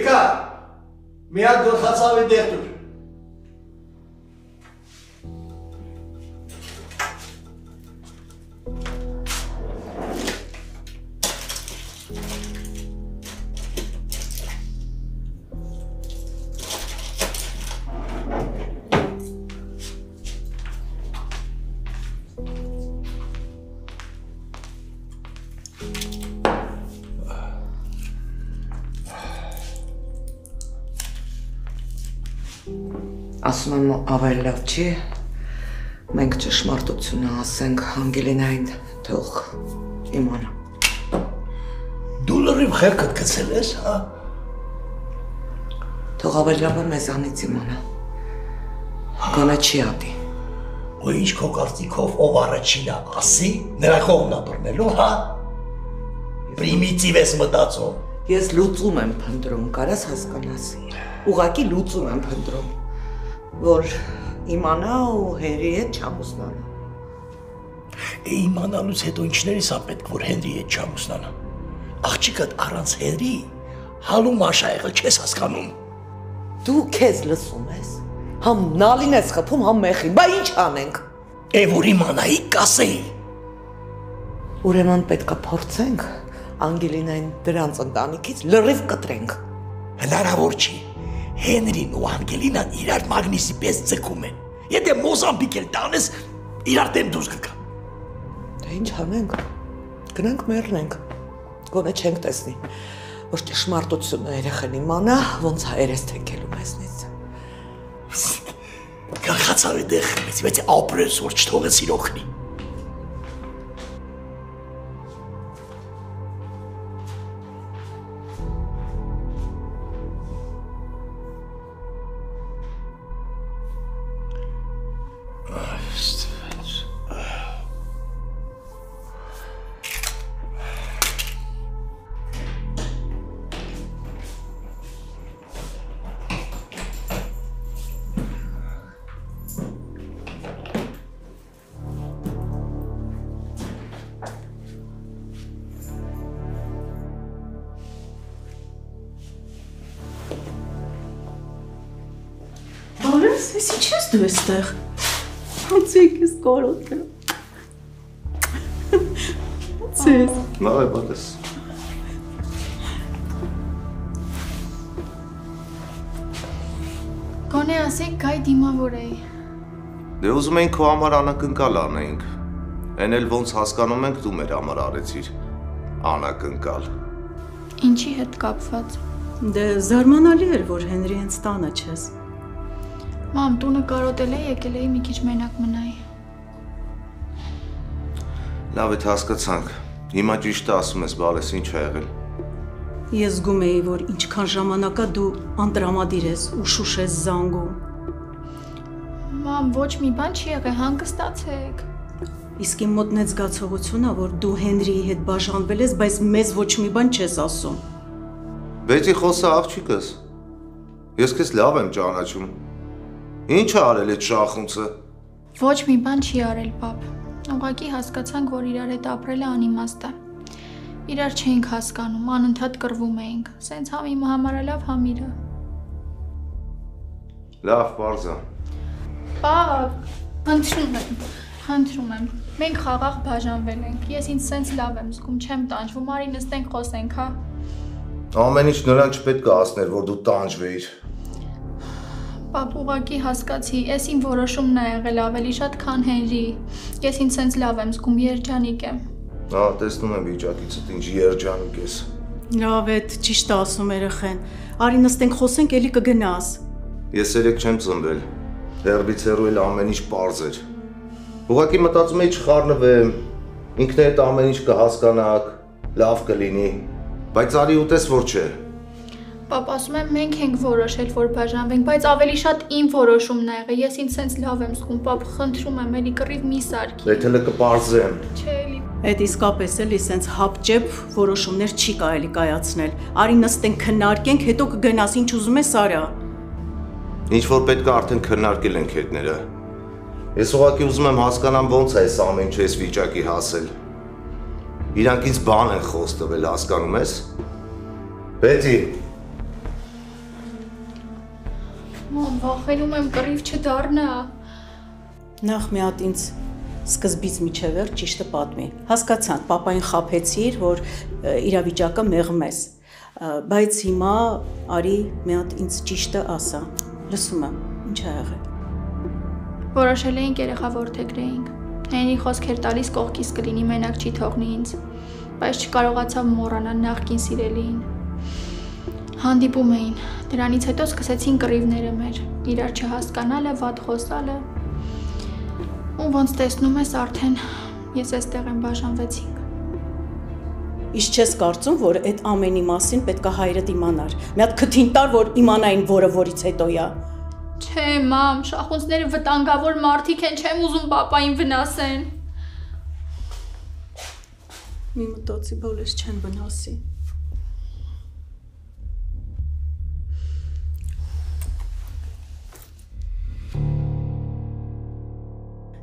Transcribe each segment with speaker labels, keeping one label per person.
Speaker 1: Եկա, մի հատ գորխացավի դեղ տուր։
Speaker 2: Ասում եմ ավելի լավ չի, մենք ճշմարտությունը ասենք Անգելինային, թող իմանա։
Speaker 1: Դու լրիվ խելքդ գցել ես, հա?
Speaker 2: Թող ավելի լավ է մեզանից իմանա, գոնե չի ատի։
Speaker 1: Ու ինչ քո կարծիքով ով առաջինը ասի, նրա կողմն է բռնելու, հա? Պրիմիտիվ ես մտածում։
Speaker 2: Ես լուծում եմ փնտրում, կարաս հասկանաս, ուղղակի լուծում եմ փնտրում, որ իմանա ու Հենրի հետ չամուսնանա։
Speaker 1: Իմանալուց հետո ինչներիս է պետք, որ Հենրի հետ չամուսնանա։ Աղջիկդ առանց Հենրի հալու մաշա եղել չես հասկանում։
Speaker 2: Դու քեզ լսում ես, համ նալին ես խփում, համ մեխին, բա ինչ անենք։
Speaker 1: Որ իմանայի կասեի։
Speaker 2: Ուրեմն պետք է փորձենք Անգելինային դրանց ընտանիքից լրիվ կտրենք։
Speaker 1: Հնարավոր չի։ Հենրին ու Անգելինան իրար մագնիսի պես ձգում են։ Եթե Մոզամբիկ էլ տանես, իրար դեմ դուրս կգա։
Speaker 2: Դե ինչ անենք։ Գնանք մեռնենք։ Գոնե չենք տեսնի, որ ճշմարտությունը երեխան իմանա, ոնց է երես թեքելու մեզնից։
Speaker 1: Գախացավ է դեղ խմեցի, բայց ապրես, որ չթողեց իր օգնի։
Speaker 3: Ես ինչ ես դու էստեղ, հանցիկ ես կորոտ եմ, ոնց ես։
Speaker 4: Լավ է պատես։
Speaker 5: Գոնե ասեք գայ դիմավոր էի։
Speaker 4: Դե ուզում էինք քո համար անակնկալ անեինք, են էլ ոնց հասկանում ենք դու մեր համար արեցիր, անակնկալ։
Speaker 5: Ինչի հետ կապված։
Speaker 3: Դե զարմանալի էր, որ Հենրի հենց տանը չես։
Speaker 5: Մամ, տունը կարոտել է, եկել էի մի քիչ մենակ մնայի։
Speaker 4: Լավ է, հասկացանք, հիմա ճիշտ ասում ես, բալես ինչ ա եղել։
Speaker 3: Ես զգում էի, որ ինչքան ժամանակա դու անտրամադիր ես ու շուշ ես զանգում։
Speaker 5: Մամ, ոչ մի բան չի եղել, հանգստացեք։
Speaker 3: Իսկ իմ մոտ նետ զգացողությունն է, որ դու Հենրիի հետ բաժանվել ես, բայց մեզ ոչ մի բան չես ասում։
Speaker 4: Բետի խոսա աղջիկս, ես քեզ լավ եմ ճանաչում։ Ինչ է արել այդ շախունցը։
Speaker 5: Ոչ մի բան չի արել, պապ։ Ուղղակի հասկացանք, որ իրար հետ ապրելը անիմաստ է։ Իրար չէինք հասկանում, անընդհատ կռվում էինք։ Սենց համ իմը համարը լավ, համ իրը։
Speaker 4: Լավ, պարզ է։
Speaker 5: Պապ, խնդրում եմ։ Մենք խաղաղ բաժանվել ենք։ Ես ինձ սենց լավ եմ զգում, չեմ տանջվում, արի նստենք խոսենք, հա։
Speaker 4: Ամեն ինչ նրան չպետք է ասներ, որ դու տանջվեիր։
Speaker 5: Պապ, ուղղակի հասկացի, ես իմ որոշումն է եղել ավելի շատ, քան Հենրի։ Ես ինձ սենց լավ եմ զգում, երջանիկ եմ։
Speaker 4: Հա, տեսնում եմ վիճակիցդ, ինչ երջանիկ ես։
Speaker 3: Լավ է, ճիշտ է ասում երեխեն։ Արի նստենք խոսենք, էլի կգնաս։
Speaker 4: Ես երեք չեմ ծնվել։ Հեռվից հեռու էլ ամեն ինչ պարզ էր։ Ուղղակի մտածում էի չխառնվեմ, ինքներդ ամեն ինչ կհասկանաք, լավ կլինի, բայց արի ուտես որ չէ։
Speaker 5: Պապ, ասում եմ մենք ենք որոշել, որ բաժանվենք, բայց ավելի շատ իմ որոշումն է եղել, ես ինձ սենց լավ եմ զգում, պապ, խնդրում եմ, էլի կռիվ մի սարքի։
Speaker 4: Դե թելը կպարզեմ։
Speaker 5: Չէ, էլի։
Speaker 3: Այդ իսկապես էլի սենց հապճեպ որոշումներ չի կարելի կայացնել։ Արի նստենք քննարկենք, հետո կգնաս, ինչ ուզում ես արա։
Speaker 4: Ինչ որ պետք է արդեն քննարկել ենք հետները։ Ես ուղղակի ուզում եմ հասկանամ ոնց է այս ամեն ինչը այս վիճակի հասել։ Իրանք ինձ բան են խոս տվել, հասկանում ես։ Բետի,
Speaker 5: Մամ, վախենում եմ կռիվ չդառնա։
Speaker 3: Նախ մի հատ ինձ սկզբից միջև էր ճիշտը պատմի։ Հասկացանք, պապային խաբեցիր, որ իրավիճակը մեղմ ես, բայց հիմա արի մի հատ ինձ ճիշտը ասա։ Լսում եմ, ինչ ա եղել։
Speaker 5: Որոշել էինք երեխա որդեգրեինք։ Հենրի խոսքեր տալիս կողքից կլինի, մենակ չի թողնի ինձ, բայց չկարողացավ մոռանալ նախկին սիրելիին։ Հանդիպում էին, դրանից հետո սկսեցին կռիվները մեր, իրար չհասկանալը, վատ խոսալը։ Ու ոնց տեսնում ես արդեն ես այստեղ եմ բաժանվեցինք։
Speaker 3: Իսկ չես կարծում, որ այդ ամենի մասին պետք է հայրդ իմանար։ Մի հատ քթին տար, որ իմանային որը որից հետոյա։
Speaker 5: Չէ, մամ, շախունցները վտանգավոր մարդիկ են, չեմ ուզում պապային վնասեն։
Speaker 3: Մի մտածի, բոլորս չեն վնասի։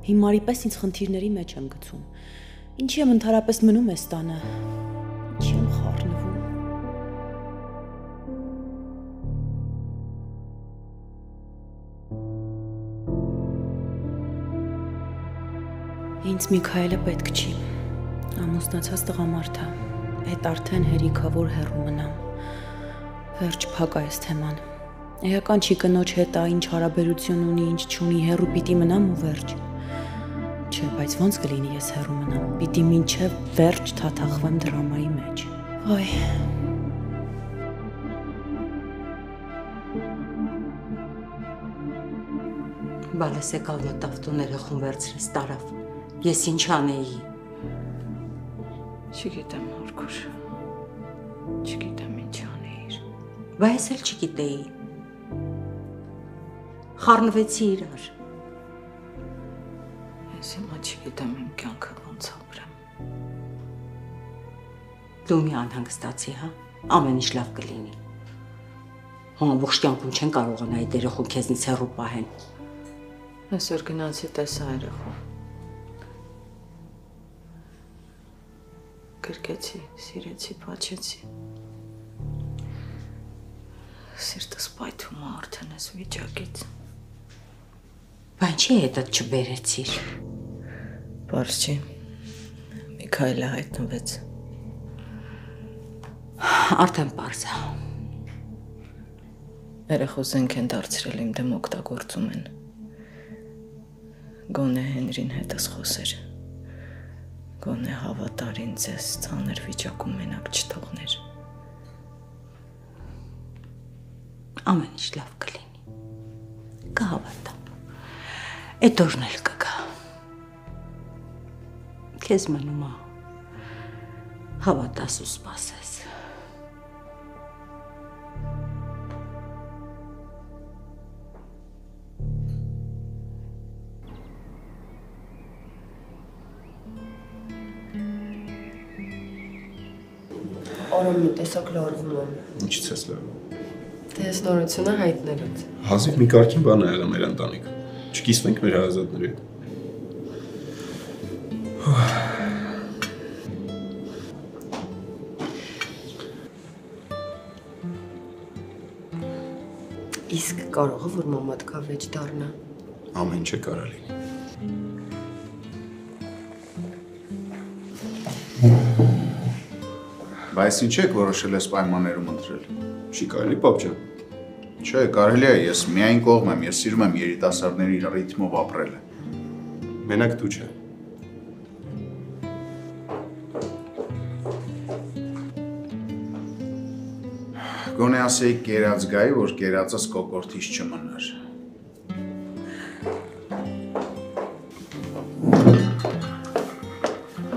Speaker 6: Հիմարի պես ինձ խնդիրների մեջ եմ գցում։ Ինչի եմ ընդհանրապես մնում ես տանը։ Ինչի եմ խառնվում։ Ինձ Միքայելը պետք չի։ Ամուսնացած տղամարդ է։ Այդ արդեն հերիքավոր հեռու մնամ։ Վերջ փակ այս թեման։ Էական չի կնոջ հետ է, ինչ հարաբերություն ունի, ինչ չունի, հեռու պիտի մնամ ու վերջ։ Չէ, բայց ոնց կլինի ես հեռու մնամ, պիտի մինչև վերջ թաթախվեմ դրամայի մեջ։ Ոյ։
Speaker 7: Բալես եկալ մտավ տուները խուն վերցրեց տարավ, ես ինչ անեի։
Speaker 2: Չգիտեմ, հորքուր, չգիտեմ ինչ անեիր։
Speaker 7: Բա ես էլ չգիտեի։ Խառնվեցի իրար։
Speaker 2: Ես հիմա չգիտեմ իմ կյանքը ոնց ապրեմ։
Speaker 7: Դու մի անհանգստացի, հա, ամեն ինչ լավ կլինի։ Հո ամբողջ կյանքում չեն կարողանա այդ երեխուն քեզնից հեռու պահեն։
Speaker 2: Այսօր գնացի տեսա երեխու։ Գրկեցի, սիրեցի, փաչեցի։ Սիրտս պայթում է արդեն այս վիճակից։
Speaker 7: Բա ինչի հետդ չբերեցիր։
Speaker 2: Պարզ չի, Միքայելը հայտնվեց։
Speaker 7: Արդեն պարզ է։
Speaker 2: Երեխու զենք են դարձրել իմ դեմ օգտագործում են։ Գոնե Հենրին հետս խոսեր։ Գոնե հավատար ինձ ես ծանր վիճակում մենակ չթողներ։
Speaker 7: Ամեն ինչ լավ կլինի։ Կհավատամ։ Այդ օրն էլ կգա։ Քեզ մնում է հավատաս ու սպասես։
Speaker 8: Օրոն մի տեսակ լարվում եմ։
Speaker 9: Ինչից ես լարվում։
Speaker 8: Դե ես նորությունը հայտնելուց։
Speaker 9: Հազիվ մի կարգին բան ա եղել մեր ընտանիքը։ Չկիսվենք մեր հարազատների հետ։
Speaker 8: Իսկ կարող է որ մամադ կա վեճ դառնա։
Speaker 9: Ամեն չէ կարա լինի։
Speaker 10: Բայց ինչ եք որոշել ես պայմաններում ընտրել։
Speaker 9: Չի կարելի, պապ ջան։
Speaker 10: Չէ, կարելի է, ես միայն կողմ եմ, ես սիրում եմ երիտասարդների ռիթմով ապրելը։
Speaker 9: Մենակ դու չէ։
Speaker 10: Գոնե ասեի կերած գայի, որ կերածս կոկորտից չմնար։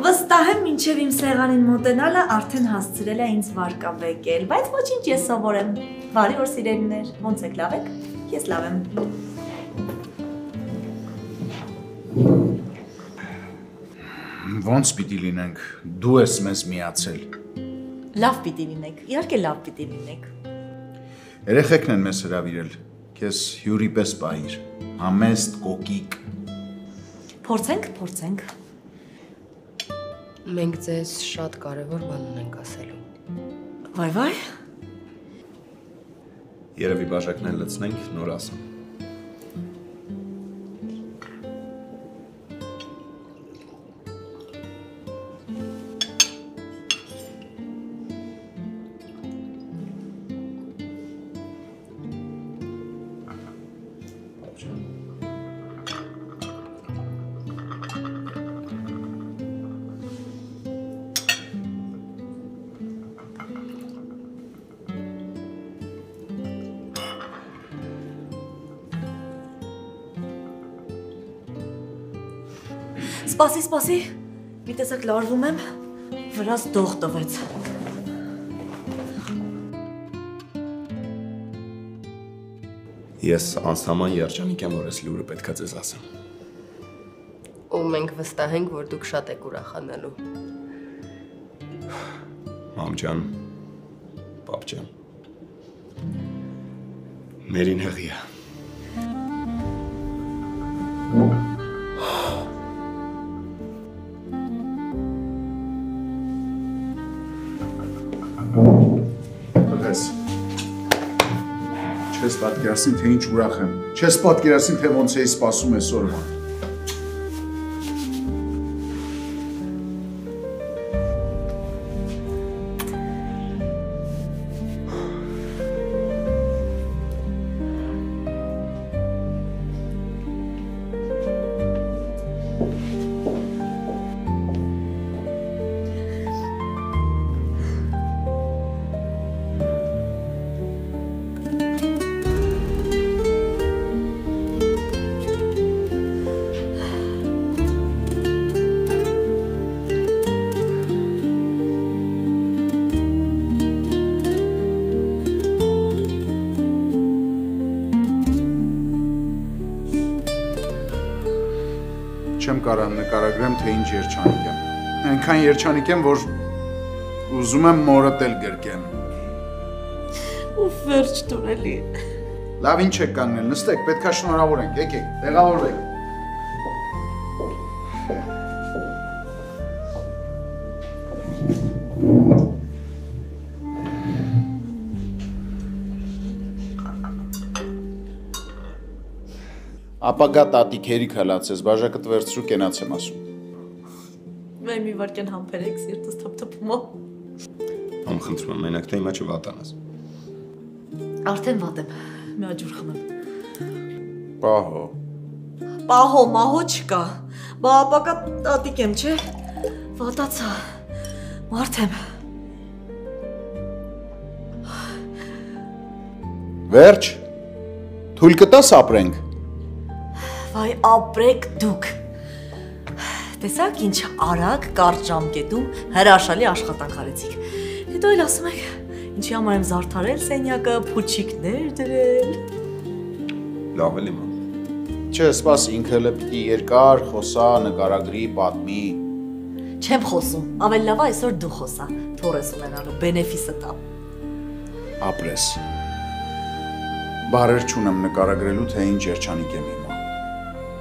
Speaker 11: Վստահ եմ մինչև իմ սեղանին մոտենալը արդեն հասցրել է ինձ վարկաբեկել, բայց ոչինչ ես սովոր եմ։ Բարի օր սիրելիներ, ոնց եք, լավ եք։ Ես լավ եմ։
Speaker 10: Ոնց պիտի լինենք, դու ես մեզ միացել։
Speaker 11: Լավ պիտի լինեք, իհարկե լավ պիտի լինեք։
Speaker 10: Երեխեքն են մեզ հրավիրել, քեզ հյուրի պես պահիր, համեստ, կոկիկ։
Speaker 11: Փորձենք։
Speaker 8: Մենք ձեզ շատ կարևոր բան ունենք ասելու։
Speaker 11: Վայ։
Speaker 9: Երևի բաժակն լցնենք, նոր ասեմ։
Speaker 11: Սպասի, մի տեսակ լարվում եմ, վրաս դող տվեց։
Speaker 9: Ես անսահման երջանիկ եմ, որ ես լուրը պետքա ձեզ ասեմ։
Speaker 8: Ու մենք վստահ ենք, որ դուք շատ եք ուրախանալու։
Speaker 9: Մամ ջան, պապ ջան, մերին հղի է։
Speaker 10: Չես պատկերացնի, թե ինչ ուրախ եմ։ Չես պատկերացնի, թե ոնց էի սպասում այսօրվան։ Չեմ կարող նկարագրեմ, թե ինչ երջանիկ եմ։ Այնքան երջանիկ եմ, որ ուզում եմ մորդ էլ գրկեմ։
Speaker 11: Ու վերջ դուրելի։
Speaker 10: Լավ, ինչ եք կանգնել, նստեք, պետքա շնորհավորենք, եկեք, տեղավորվեք։ Ապագա տատիկ հերիք հալացես, բաժակը տվերցրու կենաց եմ ասում։
Speaker 11: Վայ մի վարկյան համբերեք, սիրտս թփթփում է։
Speaker 9: Ամ խնդրում եմ, մենակ թե հիմա չվատանաս։
Speaker 11: Արդեն վատ եմ, մի աջուր խմեմ։
Speaker 10: Պահո։
Speaker 11: Պահո, մահո չկա։ Բա ապակա տատիկ եմ, չէ։ Վատացա։ Մարդ եմ։
Speaker 10: Վերջ։ Թույլ կտաս ապրենք։
Speaker 11: Վայ ապրեք դուք։ Տեսակ ինչ արագ կարճ ժամկետում հրաշալի աշխատանք արեցիք։ Հետո էլ ասում եք, ինչի համար եմ զարդարել սենյակը, փուչիկներ դրել։
Speaker 9: Լավ էլ իմա։
Speaker 10: Չէ, սպաս ինքը էլ պիտի երկար խոսա, նկարագրի, պատմի։
Speaker 11: Չեմ խոսում, ավելի լավ է այսօր դու խոսա, թորես ունենալու բենեֆիսը տա։
Speaker 10: Ապրես։ Բարեր չունեմ նկարագրելու, թե ինչ երջանիկ եմ հիմա։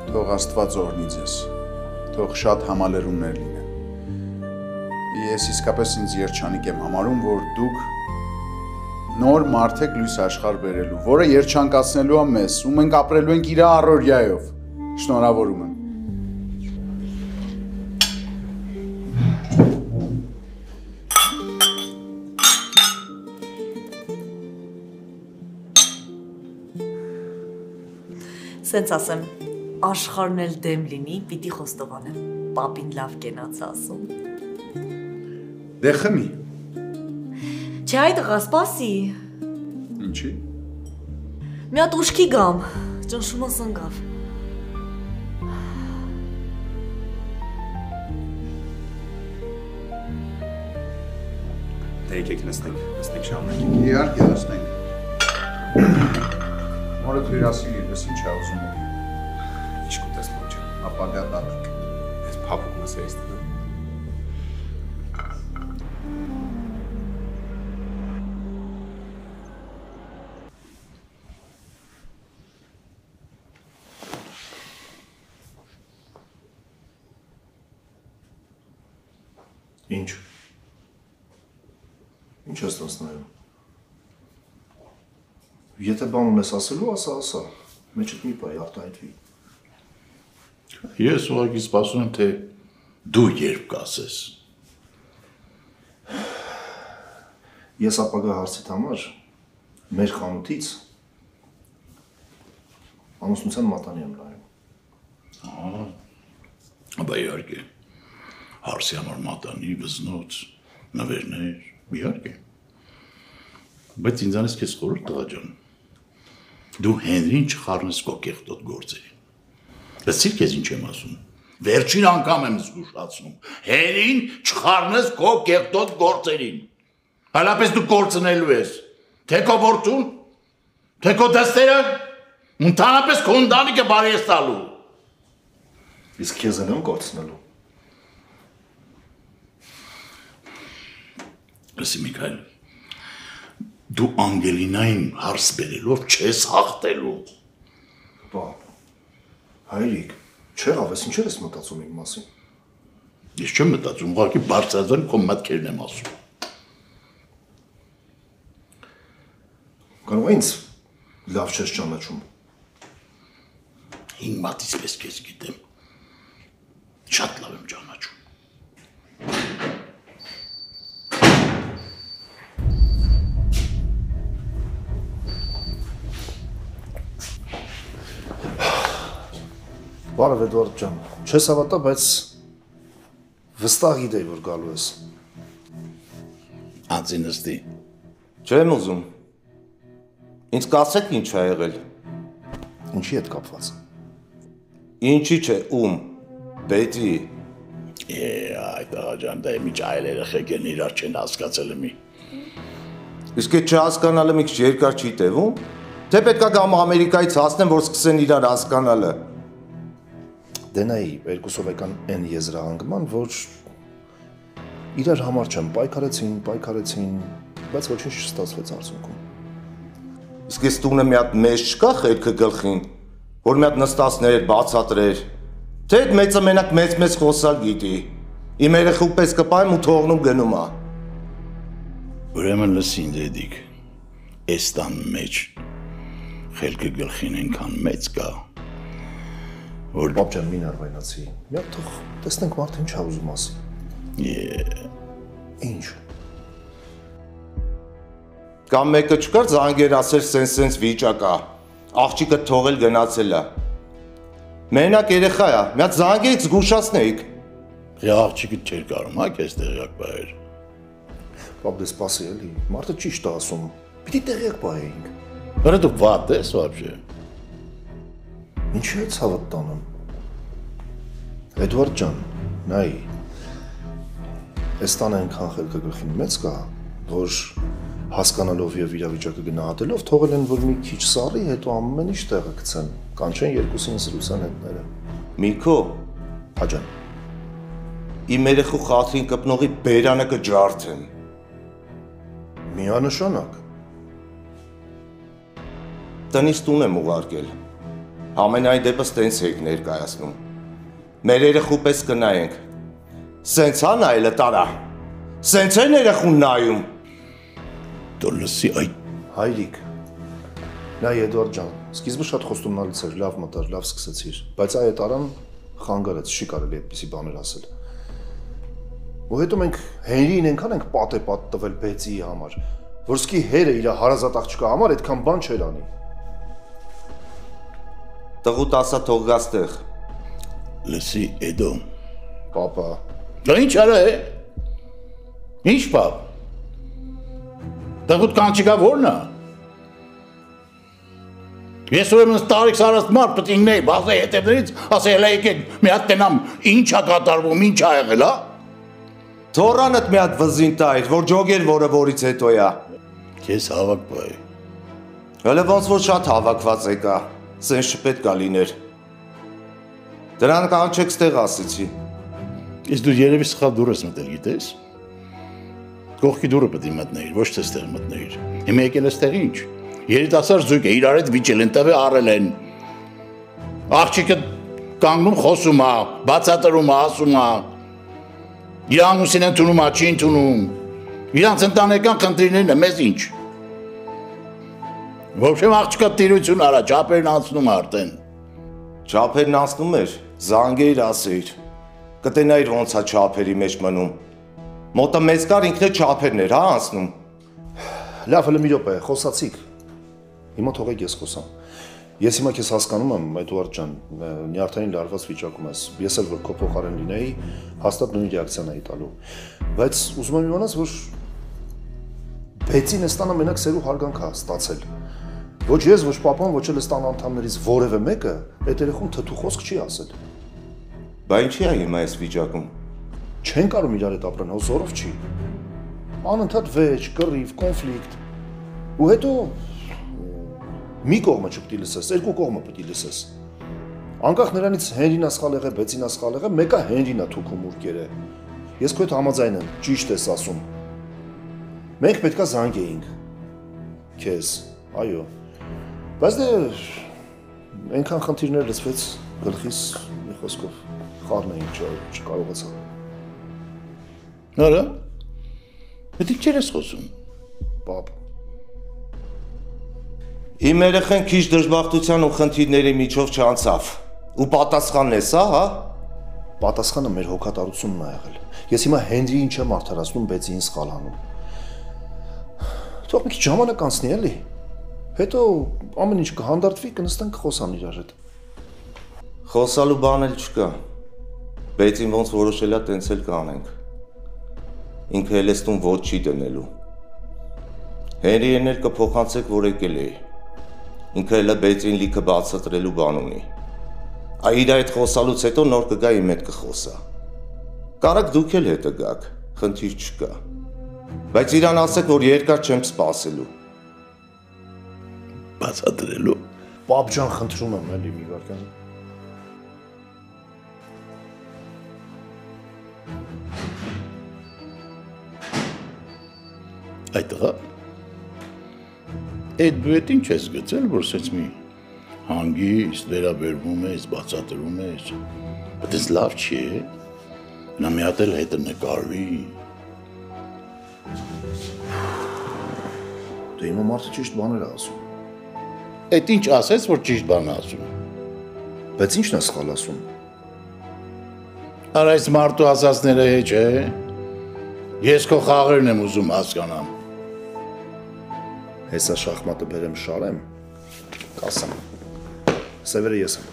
Speaker 10: Թող Աստված օրհնի ձեզ, թող շատ համալրումներ լինեն։ Ես իսկապես ինձ երջանիկ եմ համարում, որ դուք նոր մարդ եք լույս աշխարհ բերելու, որը երջանկացնելու է մեզ, ու մենք ապրելու ենք իր առօրյայով։ Շնորհավորում եմ։
Speaker 11: Սենց ասեմ, աշխարհն էլ դեմ լինի, պիտի խոստովանեմ, պապին լավ կենաց ասում։
Speaker 10: Դե խմի։
Speaker 11: Չէ, այդ տղա, սպասի։
Speaker 10: Ինչի։
Speaker 11: Մի հատ ուշքի գամ, ճնշումը սնգավ։
Speaker 9: Դե եկեք նստենք շարունակենք։
Speaker 10: Իհարկե նստենք։ Մորդ հյուրասիրի, ես ինչ է ուզում եք։
Speaker 9: Ինչ կուտես մոտ ջան։
Speaker 10: Ապագա տատիկ։
Speaker 9: Ես փափուկ նսեից դու։
Speaker 4: Ինչ։ Ինչ ես տես նայում։
Speaker 12: Եթե բան ունես ասելու, ասա, մեջդ մի բայ արտահայտվի։
Speaker 13: Ես ուղղակի սպասում եմ, թե դու երբ կասես։
Speaker 12: Ես ապագա հարցիդ համար մեր խանութից ամուսնության մատանի եմ նայում։
Speaker 13: Բա իհարկե, հարսի համար մատանի, վզնոց, նվերներ, իհարկե։ Բայց ինձանից քեզ խորհուրդ տղա ջան, դու Հենրին չխառնես քո կեղտոտ գործերին։ Լսիր քեզ ինչ եմ ասում։ Վերջին անգամ եմ զգուշացնում։ Հերին չխառնես քո կեղտոտ գործերին։ Հալապես դու կորցնելու ես։ Թե քո որդուն, թե քո դստերը, ընդհանրապես քո ընտանիքը բարի ես տալու։
Speaker 12: Իսկ քեզ եմ կորցնելու։
Speaker 13: Լսի Միքայել, դու Անգելինային հարս բերելով չես հաղթելու։
Speaker 12: Բա, հայրիկ, չեղավ, ես ինչեր ես մտածում իմ մասին։
Speaker 13: Ես չեմ մտածում, ուղղակի բարձրաձայն քո մտքերն եմ ասում։
Speaker 12: Կարող ինձ լավ չես ճանաչում։
Speaker 13: Հիմատից պես քեզ գիտեմ։ Շատ լավ եմ ճանաչում։
Speaker 12: Բարև Էդվարդ ջան, չես հավատա, բայց վստահ գիտեի, որ գալու ես։
Speaker 13: Անցի նստի։
Speaker 4: Չեմ ուզում։ Ինձ կասեք ինչ ա եղել։
Speaker 12: Ինչի հետ կապված։
Speaker 4: Ինչի չէ, ում։ Բետի։
Speaker 13: Այդ աղա ջան, դա միջ այլ երեխեք են իրար չեն հասկացել մի։
Speaker 4: Իսկ այդ չհասկանալը մի քիչ երկար չի տևում։ Թե պետքա գամ Ամերիկայից հասնեմ, որ սկսեն իրար հասկանալը։
Speaker 12: Դենայի երկուսով եկան այն եզրահանգման, որ իրար համար չեմ, պայքարեցին, բայց ոչինչ չստացվեց արդյունքում։
Speaker 4: Իսկ ես տունը մի հատ մեզ չկա խելքը գլխին, որ մի հատ նստածներ բացատրեր, թե այդ մեծը մենակ մեծ խոսալ գիտի, իմ երեխու պես կպայեմ ու թողնում գնում ա։
Speaker 13: Ուրեմն լսի ինձ Էդիկ, այս տան մեջ խելքը գլխին այնքան մեծ կա, որ
Speaker 12: Պապ ջան մի նարվայնացի, մի հատ թող տեսնենք մարդ ինչ ա ուզում ասի։ Ինչ։
Speaker 4: Կամ մեկը չկար զանգեր ասեր սենց վիճակա, աղջիկը թողել գնացել ա։ Մենակ երեխա ա, մի հատ զանգեիք զգուշացնեիք։
Speaker 13: Աղջիկը չէր կարում, հա քեզ տեղյակ բահեր։
Speaker 12: Պապ դե սպասի էլի, մարդը ճիշտ ա ասում, պիտի տեղյակ բահեինք։
Speaker 13: Բրա դու վատ ես вообще։
Speaker 12: Ինչի՞ է ցավդ տանում։ Էդվարդ ջան, նայ։ Այս տանը այնքան խելքը գլխին մեծ կա, որ հասկանալով եւ իրավիճակը գնահատելով թողել են, որ մի քիչ սառի, հետո ամեն ինչ տեղը գցեն, կանչեն երկուսին սրության հետները։
Speaker 4: Միքո,
Speaker 12: հաջան։
Speaker 4: Իմ երեխու խաթրին կպնողի բերանը կջարդեն։
Speaker 12: Միանշանակ։
Speaker 4: Տնից տուն եմ ուղարկել։ Ամենայն դեպս տենց եք ներկայացնում։ Մեր երեխու պես կնայենք։ Սենց հա նայելը տարա։ Սենց են երեխուն նայում։
Speaker 13: Դու լսի այդ
Speaker 12: հայրիկ։ Նայ Էդվարդ ջան, սկիզբը շատ խոստումնալից էր, լավ մտար, լավ սկսեցիր, բայց այդ արան խանգարեց, չի կարելի այդպիսի բաներ ասել։ Ու հետո մենք Հենրիին այնքան ենք պատեպատ տվել Բեցիի համար, որ սկի հերը իր հարազատ աղջկա համար այդքան բան չէր անի։
Speaker 4: Տղուտ ասա թող գաս տեղ։
Speaker 13: Լսի Էդո։
Speaker 12: Պապա։
Speaker 13: Դա ինչ արա է։ Ինչ պապ։ Տղուտ կանչիկա որն է։ Ես ուրեմն տարիք սարաստ մարդ պետք է ինգնեի, բազե հետևներից, ասե հելա եկեք մի հատ տենամ ինչ ա կատարվում, ինչ ա եղել, հա։
Speaker 4: Թորանդ մի հատ վզին տայր, որ ջոգեր որը որից հետո ա։
Speaker 13: Քեզ հավաք բայ։
Speaker 4: Հələ ոնց որ շատ հավաքված եկա, սենց չպետք ա լիներ։ Դրան կանչեք ստեղ ասեցի։
Speaker 13: Իսկ դու երևի սխալ դուր ես մտել, գիտես։ Կողքի դուրը պետք է մտնեիր, ոչ թե ստեղ մտնեիր։ Հիմա եկել ես ստեղ ինչ։ Երիտասարդ զույգ է, իրար հետ վիճել են, տվե առել են։ Աղջիկը կանգնում խոսում ա, բացատրում ա, ասում ա։ Իրան ուսին են թունում ա, չի ընդունում։ Իրանց ընտանեկան խնդիրներն է, մեզ ինչ։ Ոբշեմ աղջկա տիրություն արա, ճապերն անցնում արդեն։
Speaker 4: Ճապերն անցնում էր, զանգեիր ասեիր։ Կտենայիր ոնց է ճապերի մեջ մնում։ Մոտը մեծ կար ինքն է ճապերն էր, հա անցնում։
Speaker 12: Լավ, հələ մի րոպե, խոսացիք։ Հիմա թողեք ես խոսամ։ Ես հիմա քեզ հասկանում եմ, Էդուարդ ջան, նյարդային լարված վիճակում ես։ Ես էլ որ քո փոխարեն լինեի, հաստատ նույն ռեակցիան էի տալու։ Բայց ուզում եմ իմանալ, որ Բեցին ստանը մենակ սերու հարգանք է ստացել։ Ոչ ես, ոչ պապան, ոչ էլ ստան անդամներից որևէ մեկը այդ երեխուն թթու խոսք չի ասել։
Speaker 4: Բա ինչի է հիմա այս վիճակում։
Speaker 12: Չեն կարող իրար հետ ապրեն, հո զորով չի։ Անընդհատ վեճ, կռիվ, կոնֆլիկտ։ Ու հետո մի կողմը չպետք է լսես, երկու կողմը պետք է լսես։ Անկախ նրանից Հենրին ասխալ եղե, Բեցին ասխալ եղե, մեկը Հենրին է թուքում ուրկերը։ Ես քո հետ համաձայն եմ, ճիշտ ես ասում։ Մենք պետքա զանգեինք քեզ, այո։ Բայց դե այնքան խնդիրներ լսվեց գլխիս մի խոսքով խառնեին չկարողացա։
Speaker 13: Նորա։ Պետք չէ ես խոսում։
Speaker 12: Պապ։
Speaker 4: Իմ երեխան քիչ դժբախտության ու խնդիրների միջով չանցավ։ Ու պատասխանն է սա, հա։
Speaker 12: Պատասխանը մեր հոգատարությունն է եղել։ Ես հիմա Հենրիին չեմ արդարացնում, Բեցին սխալանում։ Թող մի քիչ ժամանակ անցնի էլի։ Հետո ամեն ինչ կհանդարտվի, կնստենք խոսան իրար հետ։
Speaker 4: Խոսալու բան էլ չկա։ Բեցին ոնց որոշել է, տենց էլ կանենք։ Ինքը Հելեստուն ոչ չի դնելու։ Հենրիեն էլ կփոխանցեք, որ եկել է։ Ինքը էլ Բեցին լիքը բացատրելու բան ունի։ Իր այդ խոսալուց հետո նոր կգա իմ հետ կխոսա։ Կարակ դուք էլ հետը գաք, խնդիր չկա։ Բայց իրան ասեք, որ երկար չեմ սպասելու։
Speaker 13: Բացատրելու։
Speaker 12: Պապ ջան, խնդրում եմ էլի մի վարքան։
Speaker 13: Այդտեղա։ Այդ դու հետ ինչ ես գծել, որ սենց մի հանգիստ վերաբերվում ես, բացատրում ես։ Այդպես լավ չի է։ Նա մի հատ էլ հետը նկարվի։
Speaker 12: Դե հիմա մարդը ճիշտ բաներ է ասում։
Speaker 13: Այդ ինչ ասես, որ ճիշտ բան է ասում։
Speaker 12: Բայց ինչն է սխալ ասում։
Speaker 13: Արա այս մարդու ասածները հեչ է։ Ես քո խաղերն եմ ուզում հասկանամ։
Speaker 12: Հեսա շախմատը բերեմ շարեմ, կասեմ, սևերը ես եմ։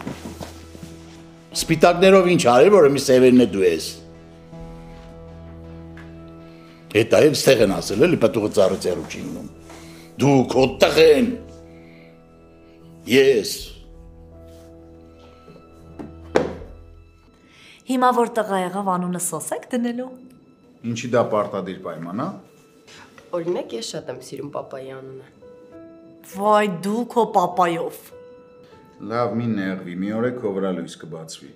Speaker 13: Սպիտակներով ինչ արել, որ մի սևերն է դու ես։ Հետա էլ ստեղ են ասել, էլի պտուղը ծառը ծերու չի ինում։ Դու քո տղեն։ Ես։
Speaker 11: Հիմա որ տղա եղավ անունը Սոսեք դնելու։
Speaker 10: Ինչի դա պարտադիր պայման է։
Speaker 8: Օրինակ ես շատ եմ սիրում պապայի անունը։
Speaker 11: Վայ դու քո պապայով։
Speaker 10: Լավ, մի նեղվի, մի օր է քո վրա լույս կբացվի։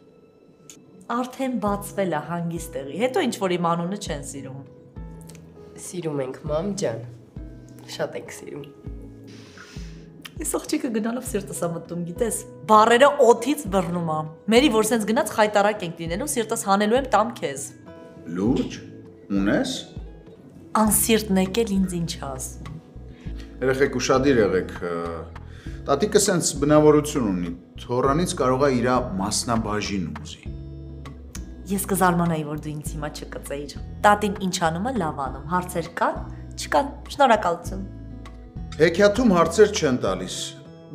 Speaker 11: Արդեն բացվել է հանգիստ տեղի, հետո ինչ որ իմ անունը չեն սիրում։
Speaker 8: Սիրում ենք, մամ ջան։ Շատ ենք սիրում։
Speaker 11: Այս աղջիկը գնալով սիրտս է մտնում, գիտես, բառերը օդից բռնում է։ Մերի որ սենց գնաց խայտարակ ենք լինելու, սիրտս հանելու եմ տամ քեզ։
Speaker 10: Լուրջ, ունես։
Speaker 11: Անսիրտն եկել ինձ ինչ ասում։
Speaker 10: Երեխեք ուշադիր եղեք։ Տատիկը սենց բնավորություն ունի, թորանից կարող է իր մասնաբաժին ուզի։
Speaker 11: Ես կզարմանայի, որ դու ինձ հիմա չկծեիր։ Տատին ինչ անում է, լավ անում, հարցեր կան, չկան, շնորհակալություն։
Speaker 10: Հեքիաթում հարցեր չեն տալիս։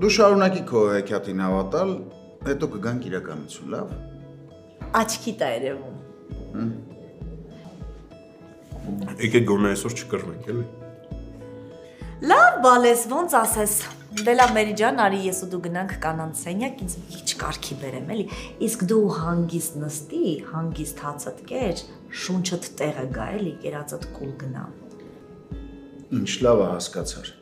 Speaker 10: Դու շարունակի քո հեքիաթին հավատալ, հետո կգանք իրականություն, լավ։
Speaker 11: Աչքի տա երևում։
Speaker 9: Եկեք գոնե այսօր չկռվենք, էլի։
Speaker 11: Լավ բալես, ոնց ասես։ Դե լավ Մերի ջան, արի ես ու դու գնանք կանանց սենյակ, ինձ մի քիչ կարգի բերեմ, էլի։ Իսկ դու հանգիստ նստի, հանգիստ հացդ կեր, շունչդ տեղը գա, էլի, կերածդ կուլ գնա։
Speaker 10: Ինչ լավ է հասկացար։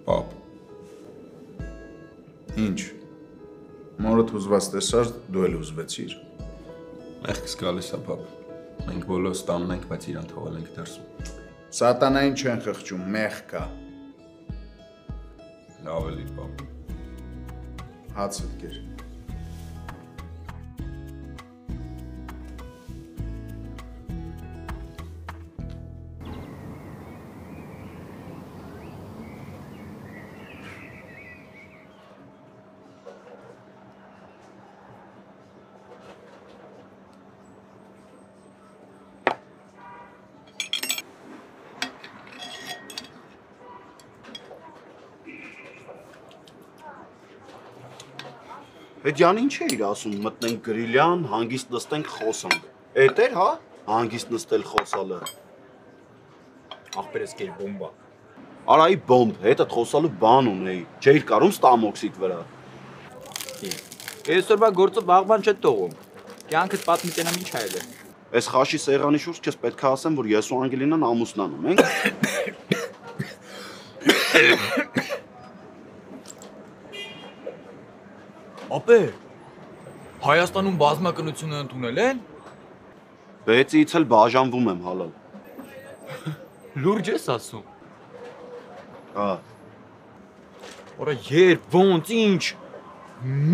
Speaker 10: Պապ։ Ինչ։ Մորդ ուզված տեսար, դու էլ ուզվեցիր։
Speaker 9: Մեղքս գալիս է, պապ։ Մենք բոլորս տանում ենք, բայց իրան թողել ենք դրսում։
Speaker 10: Սատանային չեն խղճում, մեղք կա։
Speaker 9: Ավելի պապ։
Speaker 10: Հաց ուտկեր։
Speaker 14: Հետյան ինչ էիր ասում, մտնենք գրիլյան, հանգիստ նստենք խոսանք։ Էդ էր, հա, հանգիստ նստել խոսալը։
Speaker 15: Ախպերս կեր բոմբա։
Speaker 14: Արայի բոմբ, հետդ խոսալու բան ունեի, չէիր կարում ստամոքսիդ վրա։
Speaker 15: Այսօրվա գործը վաղվան չետ տողում, կյանքս պատմիտենամ ինչ հայել է։
Speaker 14: Այս խաշի սեղանի շուրջ քեզ պետք է ասեմ, որ ես ու Անգելինան ամուսնանում ենք։
Speaker 15: Ապե, Հայաստանում բազմակնությունը ընդունել են։
Speaker 14: Բեցից էլ բաժանվում եմ հալալ։
Speaker 15: Լուրջ ես ասում։
Speaker 14: Հա։
Speaker 15: Որա երբ, ոնց, ինչ։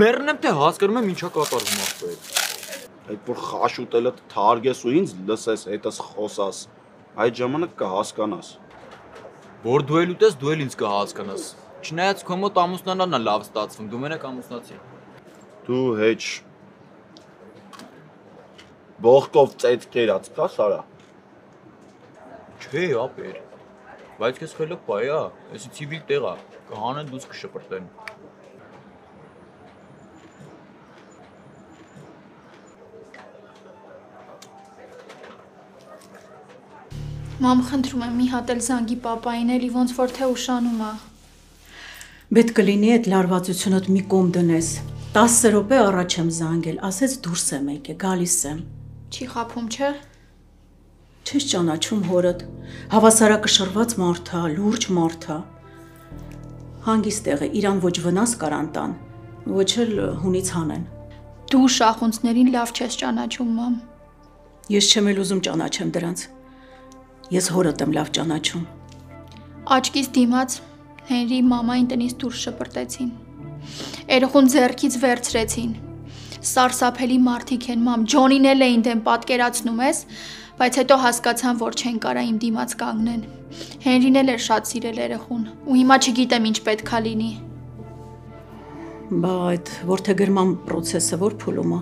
Speaker 15: Մեռնեմ թե հասկանում եմ ինչա կատարվում ախպեր։
Speaker 14: Այդ որ խաշ ուտելը թարգես ու ինձ լսես, հետս խոսաս, այդ ժամանակ կհասկանաս։
Speaker 15: Որ դու էլ ուտես, դու էլ ինձ կհասկանաս։ Չնայած քո մոտ ամուսնանալն է լավ ստացվում, դու մենակ ամուսնացի։
Speaker 14: Դու հեչ բողկով ծեծկերած կաս արա։
Speaker 15: Չէ, ապեր։ Բայց քեզ խելոք բայ է, էսի ցիվիլ տեղ է, կհանեն դուս կշպրտեն։
Speaker 5: Մամ, խնդրում եմ մի հատ էլ զանգի պապային, էլի ոնց որ թե ուշանում է։
Speaker 3: Պետք կլինի այդ լարվածությունդ մի կողմ դնես։ 10 րոպե առաջ եմ զանգել, ասեց դուրս եմ եկել, գալիս եմ։
Speaker 5: Չի խաբում, չէ՞։
Speaker 3: Չես ճանաչում հորդ։ Հավասարակշռված մարդ է, լուրջ մարդ է։ Հանգիստ տեղ է, իրան ոչ վնաս կարան տան, ոչ էլ հունից հանեն։
Speaker 5: Դու շախունցներին լավ չես ճանաչում, մամ։
Speaker 3: Ես չեմ էլ ուզում ճանաչեմ դրանց։ Ես հորդ եմ լավ ճանաչում։
Speaker 5: Աչքից դիմաց Հենրի մամային տնից դուրս շպրտեցին։ Երեխուն ձեռքից վերցրեցին։ Սարսափելի մարդիկ են, մամ, Ջոնին էլ էին դեմ պատկերացնում ես, բայց հետո հասկացան, որ չեն կարա իմ դիմաց կանգնեն։ Հենրին էլ էր շատ սիրել երեխուն, ու հիմա չգիտեմ ինչ պետք է լինի։
Speaker 3: Բա այդ որդեգրման process-ը որ փուլում է։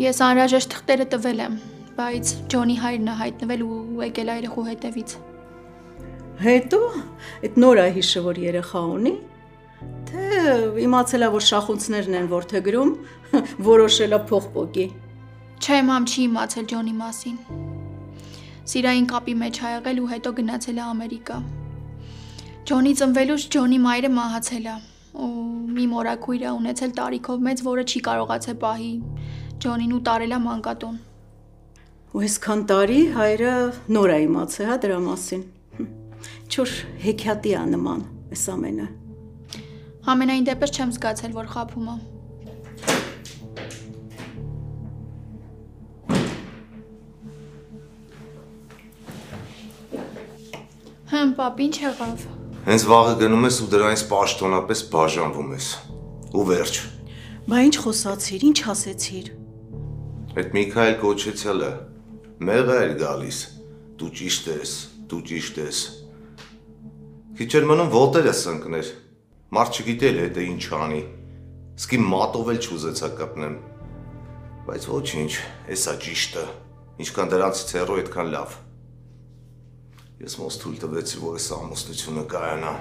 Speaker 5: Ես անհրաժեշտ թղթերը տվել եմ, բայց Ջոնի հայրն է հայտնվել ու եկել է երեխու հետևից։
Speaker 3: Հետո այդ նոր է հիշը, որ երեխա ունի, թե իմացել է, որ շախունցներն են որդեգրում, որոշել է փողպոկի։
Speaker 5: Չէ, մամ, չի իմացել Ջոնի մասին։ Սիրային կապի մեջ ա եղել ու հետո գնացել է Ամերիկա։ Ջոնի ծնվելուց Ջոնի մայրը մահացել է ու մի մորաքույր է ունեցել տարիքով մեծ, որը չի կարողացել պահի Ջոնին ու տարել է մանկատուն։
Speaker 3: Ու այսքան տարի հայրը նոր է իմացել, հա, դրա մասին։ Չոր հեքիաթի է նման այս ամենը։
Speaker 5: Ամենայն դեպս չեմ զգացել, որ խաբում է։ Պապ, ինչ եղավ։
Speaker 4: Հենց վաղը գնում ես ու դրանից պաշտոնապես բաժանվում ես։ Ու վերջ։
Speaker 3: Բա ինչ խոսացիր, ինչ ասեցիր։
Speaker 4: Այդ Միքայել կոչեցյալը մեղա էր գալիս։ Դու ճիշտ ես, դու ճիշտ ես։ Քիչ էր մնում ոտերս ընկներ։ Մարդ չգիտել հետը ինչ անի։ Սկի մատով էլ չուզեցա կպնեմ։ Բայց ոչինչ, էսա ճիշտը։ Ինչքան դրանցից հեռու այդքան լավ։ Ես ոնց թույլ տվեցի, որ այս ամուսնությունը կայանա։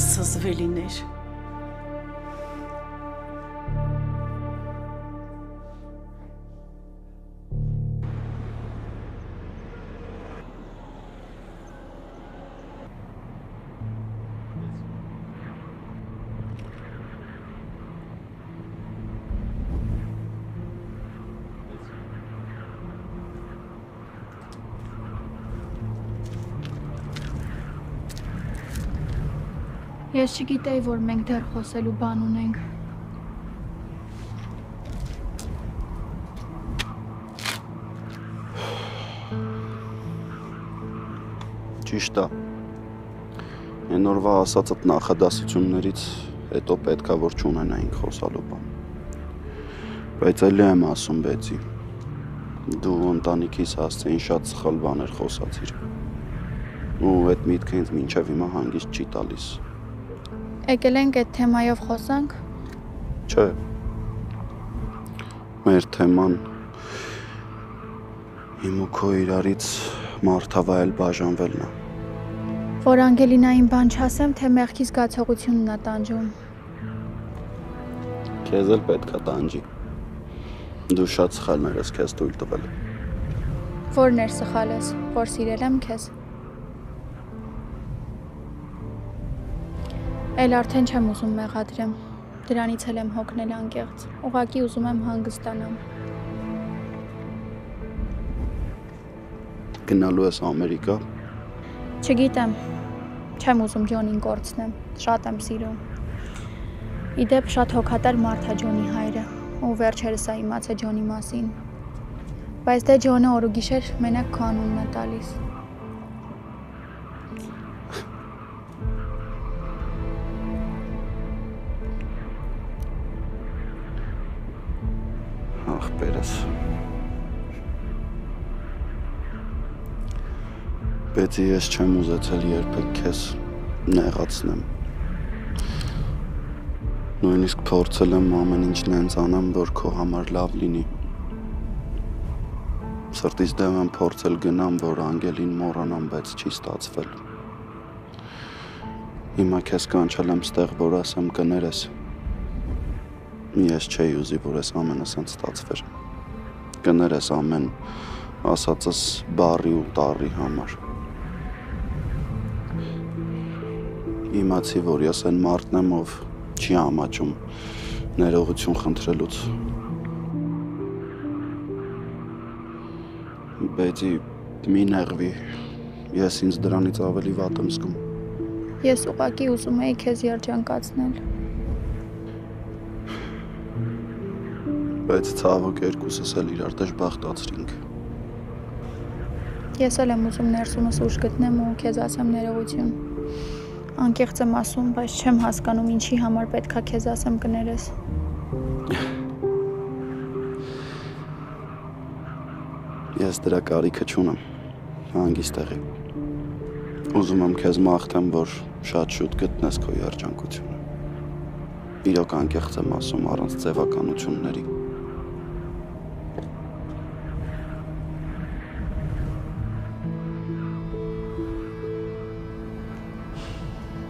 Speaker 3: Սզվելիներ։
Speaker 5: Ես չգիտեի, որ մենք դեռ խոսելու բան ունենք։
Speaker 14: Ճիշտ է։ Այն օրվա ասածդ նախադասություններից հետո պետքա որ չունենայինք խոսալու բան։ Բայց էլի եմ ասում Բեցի, դու ընտանիքիս հասցեին շատ սխալ բաներ խոսացիր։ Ու այդ միտքը ինձ մինչև հիմա հանգիստ չի տալիս։
Speaker 5: Եկել ենք այդ թեմայով խոսանք։
Speaker 14: Չէ։ Մեր թեման իմ ու քո իրարից մարդավայել բաժանվելն է։
Speaker 5: Որ Անգելինային բան չասեմ, թե մեղքի զգացողությունն է տանջում։
Speaker 14: Քեզ էլ պետքա տանջի։ Դու շատ սխալներ ես քեզ թույլ տվել։
Speaker 5: Որն էր սխալ ես, որ սիրել եմ քեզ։ Էլ արդեն չեմ ուզում մեղադրեմ, դրանից էլ եմ հոգնել անկեղծ, ուղղակի ուզում եմ հանգստանամ։
Speaker 14: Գնալու ես Ամերիկա։
Speaker 5: Չգիտեմ, չեմ ուզում Ջոնին կորցնեմ, շատ եմ սիրում։ Իդեպ շատ հոգատար մարդ է Ջոնի հայրը, ու վերջերս է իմացել Ջոնի մասին։ Բայց դե Ջոնը օր ու գիշեր մենակ քո անունն է տալիս։
Speaker 14: Ախպերս։ Բեցի ես չեմ ուզեցել երբեք քեզ նեղացնեմ։ Նույնիսկ փորձել եմ ամեն ինչն այնց անեմ, որ քո համար լավ լինի։ Սրտից դեմ եմ փորձել գնամ, որ Անգելին մոռանամ, բայց չի ստացվել։ Հիմա քեզ կանչել եմ ստեղ, որ ասեմ կներես։ Ես չէի ուզի, որ այս ամենը սենց ստացվեր։ Կներես ամեն ասածս բառի ու տառի համար։ Իմացի, որ ես այն մարդն եմ, ով չի ամաչում ներողություն խնդրելուց։ Բեցի մի նեղվի, ես ինձ դրանից ավելի վատ եմ զգում։
Speaker 5: Ես ուղղակի ուզում էի քեզ երջանկացնել։
Speaker 14: Բայց ցավոք երկուսս էլ իրար դժբախտացրինք։
Speaker 5: Ես էլ եմ ուզում ներսումս ուժ գտնեմ ու քեզ ասեմ ներողություն։ Անկեղծ եմ ասում, բայց չեմ հասկանում ինչի համար պետքա քեզ ասեմ կներես։
Speaker 14: Ես դրա կարիքը չունեմ, հանգիստ եղի։ Ուզում եմ քեզ մաղթեմ, որ շատ շուտ գտնես քո երջանկությունը։ Իրոք անկեղծ եմ ասում առանց ձևականությունների։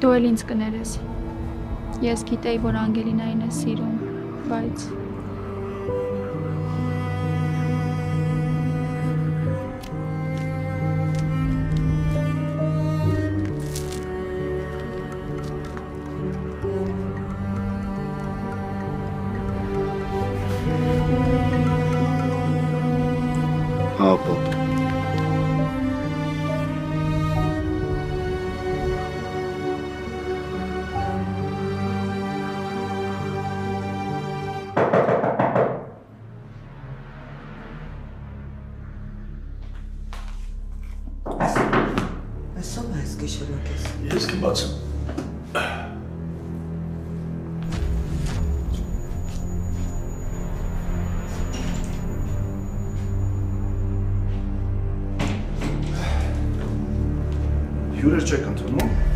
Speaker 5: Դու էլ ինձ կներես։ Ես գիտեի, որ Անգելինային ես սիրում, բայց
Speaker 14: Ապա
Speaker 2: Այսօր ես գիշերոք ես։
Speaker 1: Ես կբացեմ։
Speaker 12: Հյուրեր չեք ընդունում։